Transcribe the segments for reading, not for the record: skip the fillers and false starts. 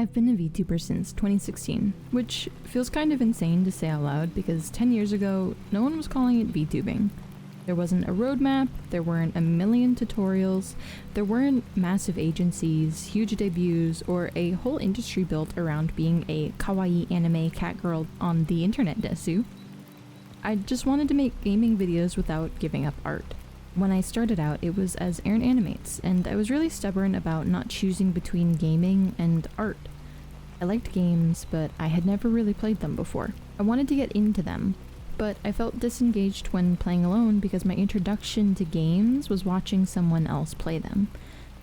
I've been a VTuber since 2016, which feels kind of insane to say out loud because 10 years ago, no one was calling it VTubing. There wasn't a roadmap, there weren't a million tutorials, there weren't massive agencies, huge debuts, or a whole industry built around being a kawaii anime cat girl on the internet desu. I just wanted to make gaming videos without giving up art. When I started out, it was as ArinAnimates, and I was really stubborn about not choosing between gaming and art. I liked games, but I had never really played them before. I wanted to get into them, but I felt disengaged when playing alone because my introduction to games was watching someone else play them.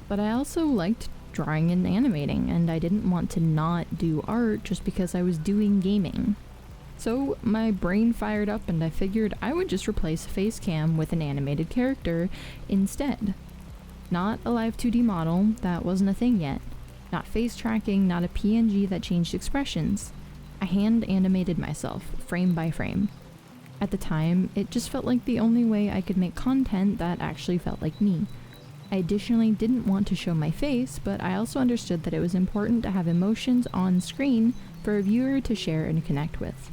But I also liked drawing and animating, and I didn't want to not do art just because I was doing gaming. So my brain fired up and I figured I would just replace a face cam with an animated character instead. Not a live 2D model, that wasn't a thing yet. Not face tracking, not a PNG that changed expressions. I hand animated myself, frame by frame. At the time, it just felt like the only way I could make content that actually felt like me. I additionally didn't want to show my face, but I also understood that it was important to have emotions on screen for a viewer to share and connect with.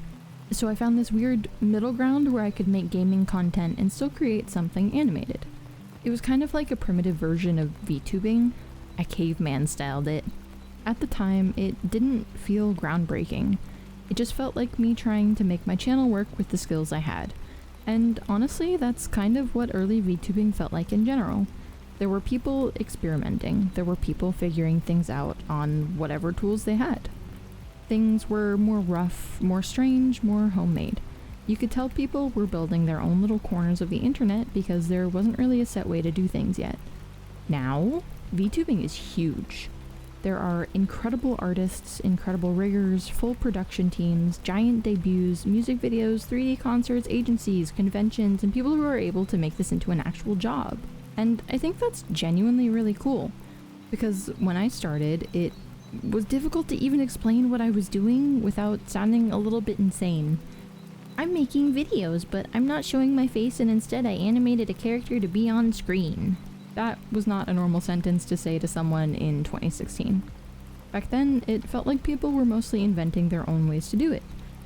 So I found this weird middle ground where I could make gaming content and still create something animated. It was kind of like a primitive version of VTubing. I caveman styled it. At the time, it didn't feel groundbreaking. It just felt like me trying to make my channel work with the skills I had. And honestly, that's kind of what early VTubing felt like in general. There were people experimenting. There were people figuring things out on whatever tools they had. Things were more rough, more strange, more homemade. You could tell people were building their own little corners of the internet because there wasn't really a set way to do things yet. Now, VTubing is huge. There are incredible artists, incredible riggers, full production teams, giant debuts, music videos, 3D concerts, agencies, conventions, and people who are able to make this into an actual job. And I think that's genuinely really cool, because when I started, it was difficult to even explain what I was doing without sounding a little bit insane. I'm making videos, but I'm not showing my face, and instead I animated a character to be on screen. That was not a normal sentence to say to someone in 2016. Back then, it felt like people were mostly inventing their own ways to do it.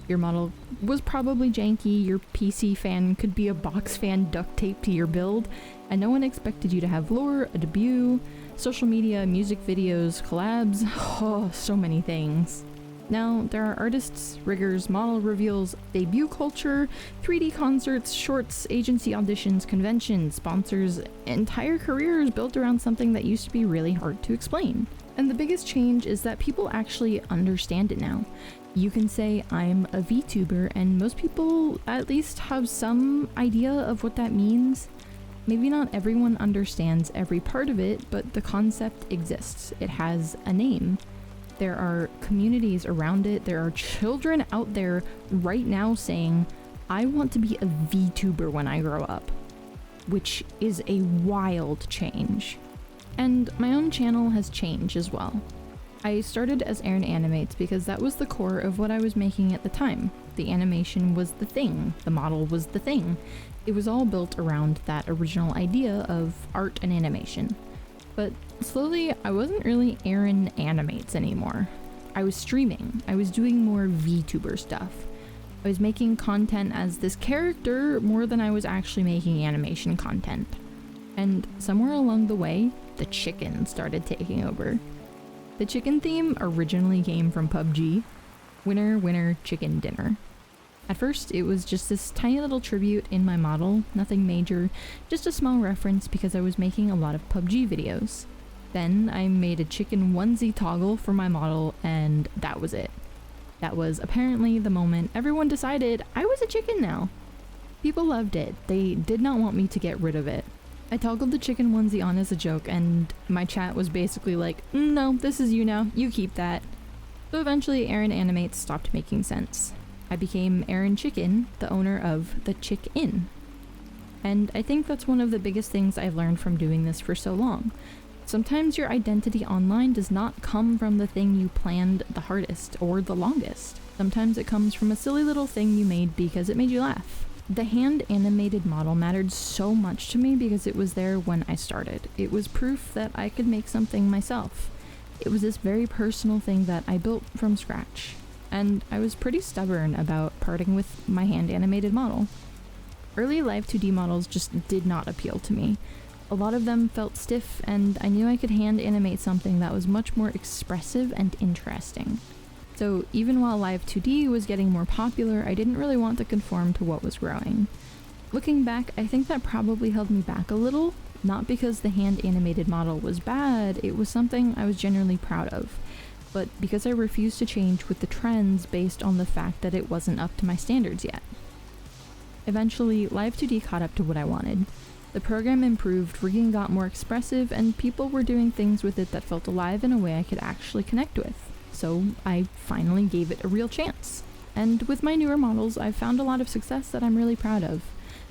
Your model was probably janky, your PC fan could be a box fan duct taped to your build, and no one expected you to have lore, a debut, social media, music videos, collabs, oh, so many things. Now, there are artists, riggers, model reveals, debut culture, 3D concerts, shorts, agency auditions, conventions, sponsors, entire careers built around something that used to be really hard to explain. And the biggest change is that people actually understand it now. You can say, I'm a VTuber, and most people at least have some idea of what that means. Maybe not everyone understands every part of it, but the concept exists. It has a name. There are communities around it. There are children out there right now saying, I want to be a VTuber when I grow up, which is a wild change. And my own channel has changed as well. I started as ArinAnimates because that was the core of what I was making at the time. The animation was the thing, the model was the thing. It was all built around that original idea of art and animation. But slowly, I wasn't really ArinAnimates anymore. I was streaming. I was doing more VTuber stuff. I was making content as this character more than I was actually making animation content. And somewhere along the way, the chicken started taking over. The chicken theme originally came from PUBG. Winner, winner, chicken dinner. At first, it was just this tiny little tribute in my model, nothing major, just a small reference because I was making a lot of PUBG videos. Then I made a chicken onesie toggle for my model, and that was it. That was apparently the moment everyone decided I was a chicken now. People loved it. They did not want me to get rid of it. I toggled the chicken onesie on as a joke, and my chat was basically like, no, this is you now, you keep that. So eventually ArinAnimates stopped making sense. I became Arin Chicken, the owner of the Chick Inn. And I think that's one of the biggest things I've learned from doing this for so long. Sometimes your identity online does not come from the thing you planned the hardest or the longest. Sometimes it comes from a silly little thing you made because it made you laugh. The hand-animated model mattered so much to me because it was there when I started. It was proof that I could make something myself. It was this very personal thing that I built from scratch, and I was pretty stubborn about parting with my hand-animated model. Early Live 2D models just did not appeal to me. A lot of them felt stiff, and I knew I could hand-animate something that was much more expressive and interesting. So even while Live 2D was getting more popular, I didn't really want to conform to what was growing. Looking back, I think that probably held me back a little, not because the hand-animated model was bad, it was something I was genuinely proud of, but because I refused to change with the trends based on the fact that it wasn't up to my standards yet. Eventually, Live 2D caught up to what I wanted. The program improved, rigging got more expressive, and people were doing things with it that felt alive in a way I could actually connect with. So I finally gave it a real chance. And with my newer models, I've found a lot of success that I'm really proud of.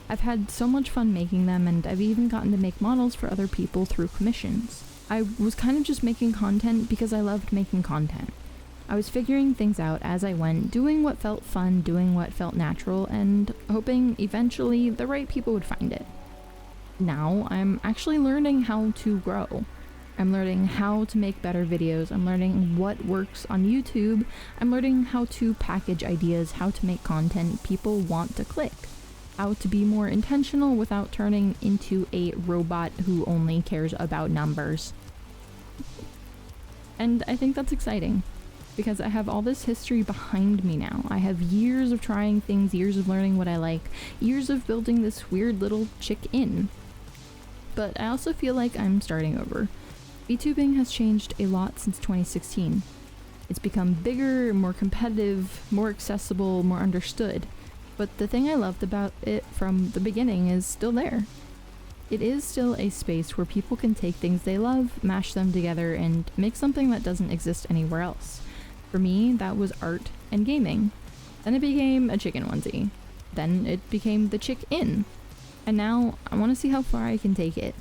I've had so much fun making them, and I've even gotten to make models for other people through commissions. I was kind of just making content because I loved making content. I was figuring things out as I went, doing what felt fun, doing what felt natural, and hoping eventually the right people would find it. Now I'm actually learning how to grow. I'm learning how to make better videos, I'm learning what works on YouTube, I'm learning how to package ideas, how to make content people want to click, how to be more intentional without turning into a robot who only cares about numbers. And I think that's exciting, because I have all this history behind me now. I have years of trying things, years of learning what I like, years of building this weird little chick-in. But I also feel like I'm starting over. VTubing has changed a lot since 2016. It's become bigger, more competitive, more accessible, more understood. But the thing I loved about it from the beginning is still there. It is still a space where people can take things they love, mash them together, and make something that doesn't exist anywhere else. For me, that was art and gaming. Then it became a chicken onesie. Then it became the chick-in. And now I want to see how far I can take it.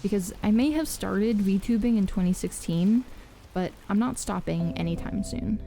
Because I may have started VTubing in 2016, but I'm not stopping anytime soon.